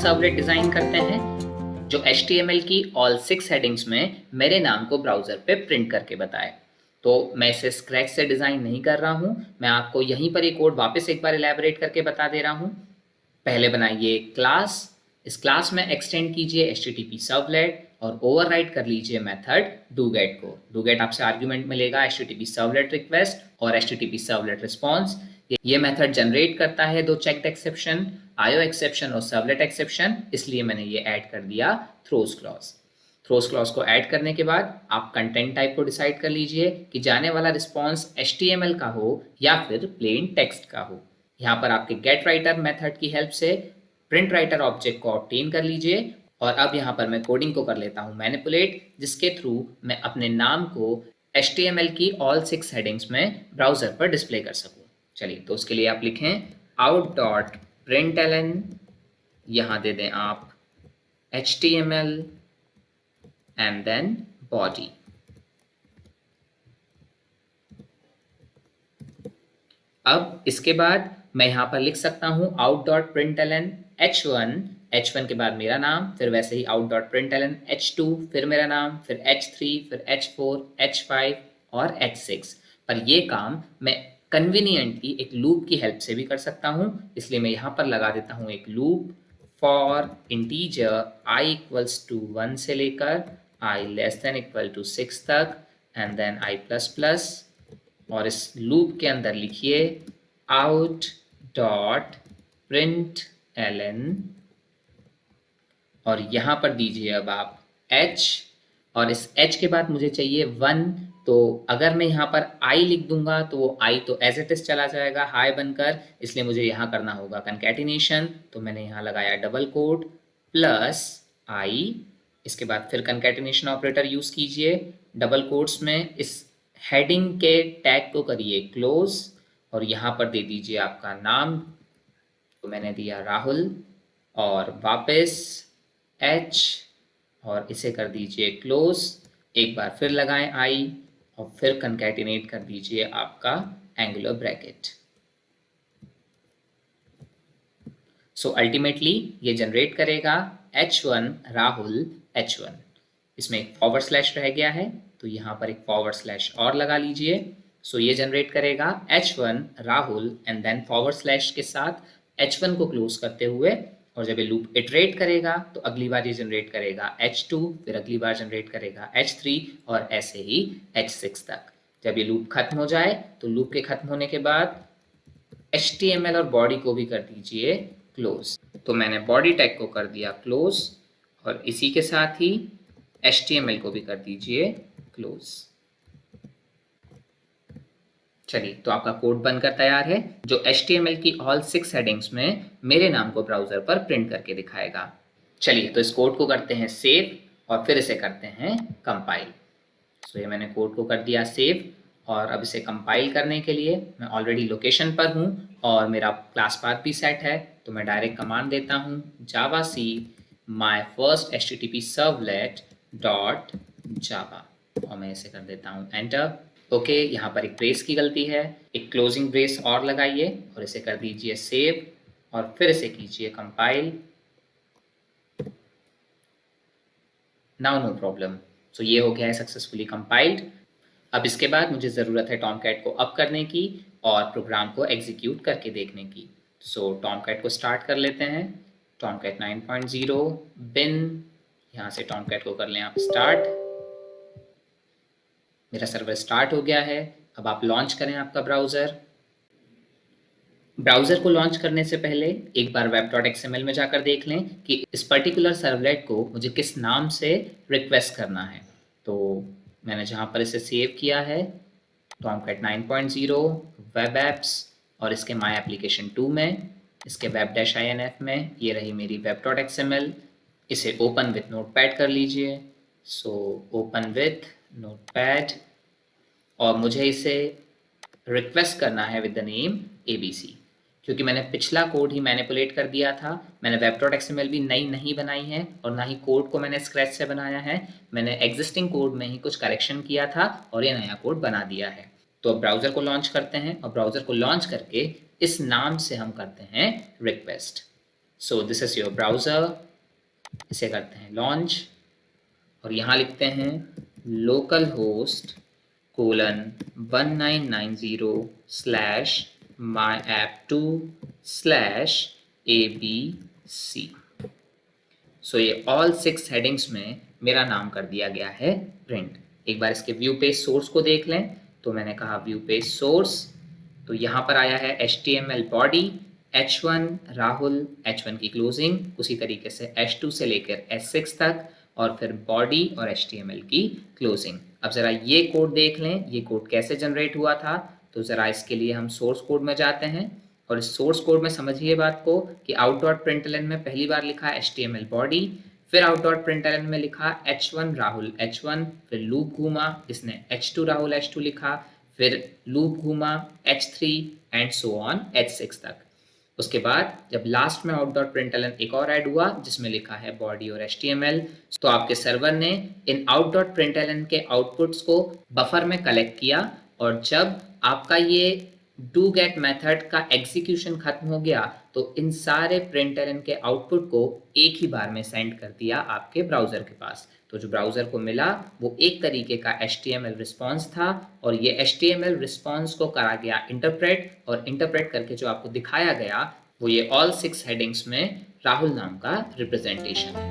Servlet design करते हैं जो HTML की ऑल 6 हेडिंग्स में मेरे नाम को ब्राउजर पे प्रिंट करके बताए। तो मैं इसे स्क्रैच से डिजाइन नहीं कर रहा हूँ, मैं आपको यहीं पर ये कोड वापस एक बार इलेबोरेट करके बता दे रहा हूँ। पहले बनाइए क्लास, इस क्लास में एक्सटेंड कीजिए HTTP सर्वलेट और ओवरराइड कर लीजिए मेथड डोगेट को। डोगेट आपसे आर्ग्यूमेंट मिलेगा HTTP सर्वलेट रिक्वेस्ट और HTTP सर्वलेट रिस्पॉन्स। ये मेथड जनरेट करता है दो चेक्ड एक्सेप्शन, आईओ एक्सेप्शन और सर्वलेट एक्सेप्शन, इसलिए मैंने ये ऐड कर दिया थ्रोज क्लॉज। थ्रोज क्लॉज को ऐड करने के बाद आप कंटेंट टाइप को डिसाइड कर लीजिए कि जाने वाला रिस्पॉन्स HTML का हो या फिर प्लेन टेक्स्ट का हो। यहाँ पर आपके गेट राइटर मेथड की हेल्प से प्रिंट राइटर ऑब्जेक्ट को ऑब्टेन कर लीजिए और अब यहाँ पर मैं कोडिंग को कर लेता हूँ मैनिपुलेट, जिसके थ्रू मैं अपने नाम को HTML की ऑल 6 हेडिंग्स में ब्राउजर पर डिस्प्ले कर सकूँ। चलिए, तो उसके लिए आप लिखें out.println, यहाँ दे दें आप HTML and then body। अब इसके बाद मैं यहाँ पर लिख सकता हूँ out.println h1, h1 के बाद मेरा नाम, फिर वैसे ही out.println h2, फिर मेरा नाम, फिर h3, फिर h4, h5 और h6। पर ये काम मैं कन्वीनियंटली एक लूप की हेल्प से भी कर सकता हूँ, इसलिए मैं यहाँ पर लगा देता हूँ एक loop for integer i equals to 1 से लेकर i less than equal to 6 तक and then i plus plus, और इस लूप के अंदर लिखिए out डॉट println और यहाँ पर दीजिए अब आप h, और इस h के बाद मुझे चाहिए 1, तो अगर मैं यहाँ पर i लिख दूंगा तो वो i तो एज इट इज चला जाएगा हाई बनकर, इसलिए मुझे यहाँ करना होगा कंकैटिनेशन। तो मैंने यहाँ लगाया डबल कोट प्लस i, इसके बाद फिर कंकैटिनेशन ऑपरेटर यूज कीजिए डबल कोट्स में, इस हेडिंग के टैग को करिए क्लोज और यहाँ पर दे दीजिए आपका नाम, तो मैंने दिया राहुल, और वापस h और इसे कर दीजिए क्लोज, एक बार फिर लगाएं i और फिर कंकैटिनेट कर दीजिए आपका एंगुलर ब्रैकेट। सो अल्टीमेटली ये जनरेट करेगा h1 राहुल h1। इसमें एक फॉरवर्ड स्लैश रह गया है तो यहाँ पर एक फॉरवर्ड स्लैश और लगा लीजिए। सो ये जनरेट करेगा h1 Rahul and then forward slash के साथ h1 को क्लोज करते हुए, और जब ये लूप इटरेट करेगा तो अगली बार ये जनरेट करेगा h2, फिर अगली बार जनरेट करेगा h3 और ऐसे ही h6 तक। जब ये लूप खत्म हो जाए तो लूप के खत्म होने के बाद HTML और बॉडी को भी कर दीजिए क्लोज। तो मैंने बॉडी टैग को कर दिया क्लोज और इसी के साथ ही HTML को भी कर दीजिए क्लोज। चलिए, तो आपका कोड बनकर तैयार है जो HTML की ऑल 6 हेडिंग्स में मेरे नाम को ब्राउजर पर प्रिंट करके दिखाएगा। चलिए, तो इस कोड को करते हैं सेव और फिर इसे करते हैं कंपाइल। सो ये मैंने कोड को कर दिया सेव और अब इसे कंपाइल करने के लिए मैं ऑलरेडी लोकेशन पर हूँ और मेरा क्लास पाथ भी सेट है, तो मैं डायरेक्ट कमांड देता हूँ javac my first HTTP servlet dot java और मैं इसे कर देता हूँ एंटर। ओके, यहाँ पर एक ब्रेस की गलती है, एक क्लोजिंग ब्रेस और लगाइए और इसे कर दीजिए सेव और फिर इसे कीजिए compile. Now no problem. So ये हो गया है सक्सेसफुली कंपाइल्ड। अब इसके बाद मुझे ज़रूरत है टॉमकैट को अप करने की और प्रोग्राम को एग्जीक्यूट करके देखने की। सो टॉमकैट को स्टार्ट कर लेते हैं। टॉमकैट 9.0 बिन, यहाँ से टॉमकैट को कर लें आप स्टार्ट। मेरा सर्वर स्टार्ट हो गया है। अब आप लॉन्च करें आपका ब्राउज़र। ब्राउज़र को लॉन्च करने से पहले एक बार web.xml में जाकर देख लें कि इस पर्टिकुलर सर्वलेट को मुझे किस नाम से रिक्वेस्ट करना है। तो मैंने जहाँ पर इसे सेव किया है टॉमकैट 9.0 वेब एप्स और इसके माई एप्लीकेशन 2 में, इसके web-inf में ये रही मेरी web.xml। इसे ओपन विथ नोटपैड कर लीजिए। सो ओपन विथ नोटपैड और मुझे इसे रिक्वेस्ट करना है विद द नेम ABC, क्योंकि मैंने पिछला कोड ही मैनिपुलेट कर दिया था। मैंने web.xml भी नई नहीं बनाई है और ना ही कोड को मैंने स्क्रैच से बनाया है। मैंने एग्जिस्टिंग कोड में ही कुछ करेक्शन किया था और ये नया कोड बना दिया है। तो अब ब्राउज़र को लॉन्च करते हैं और ब्राउज़र को लॉन्च करके इस नाम से हम करते हैं request. So this is your browser, इसे करते हैं लॉन्च और यहाँ लिखते हैं local host colon 1990 slash my app 2 slash ABC। सो ये ऑल 6 हेडिंग्स में मेरा नाम कर दिया गया है प्रिंट। एक बार इसके व्यू पेज सोर्स को देख लें, तो मैंने कहा व्यू पेज सोर्स, तो यहाँ पर आया है HTML body H1 Rahul, H1 की क्लोजिंग, उसी तरीके से H2 से लेकर S6 तक और फिर बॉडी और HTML की क्लोजिंग। अब ज़रा ये कोड देख लें, ये कोड कैसे जनरेट हुआ था। तो ज़रा इसके लिए हम सोर्स कोड में जाते हैं और इस सोर्स कोड में समझिए बात को कि आउट डॉट प्रिंटलन में पहली बार लिखा HTML बॉडी, फिर आउट डॉट प्रिंटलन में लिखा H1 राहुल H1, फिर लूप घूमा, इसने H2 राहुल H2 लिखा, फिर लूप घूमा H3 and so on H6 तक। उसके बाद जब लास्ट में आउट डॉट प्रिंटलन एक और ऐड हुआ जिसमें लिखा है बॉडी और HTML, तो आपके सर्वर ने इन आउट डॉट प्रिंटलन के आउटपुट्स को बफर में कलेक्ट किया और जब आपका ये डू गेट मेथड का एग्जीक्यूशन खत्म हो गया तो इन सारे प्रिंटलन के आउटपुट को एक ही बार में सेंड कर दिया आपके ब्राउज़र के पास। तो जो ब्राउज़र को मिला वो एक तरीके का HTML रिस्पॉन्स था और ये HTML रिस्पॉन्स को करा गया इंटरप्रेट और इंटरप्रेट करके जो आपको दिखाया गया वो ये ऑल 6 हेडिंग्स में राहुल नाम का रिप्रेजेंटेशन है।